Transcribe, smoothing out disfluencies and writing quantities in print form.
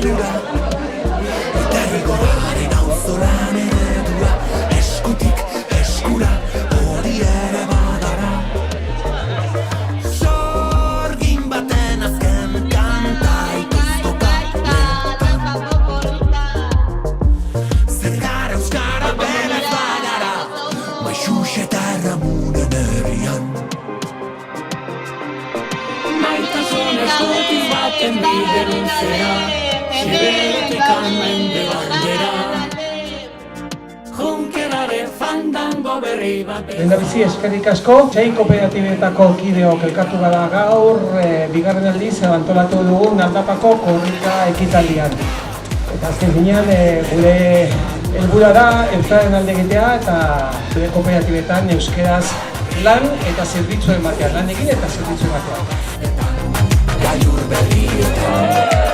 elura eta igoraren auzolan eredua eskutik eskura hori ere badara sorgin baten azken kanta ikuzkoka zergara euskara belez bagara maixux eta erramunen herrian maitasun eskutik baten bide luzea Siberetik mende bandera Junkeraren fandango berri bat Lehendabizi eskerrik asko, 6 kooperatibetako kideok elkartu gara gaur bigarren aldiz antolatu dugun aldapako korrika ekitaldian. Eta azken finean gure helburua da euskararen alde egitea eta zure kooperatibetan euskeraz lan eta zerbitzu ematea, lan egin eta zerbitzu ematea. Gailur berrietan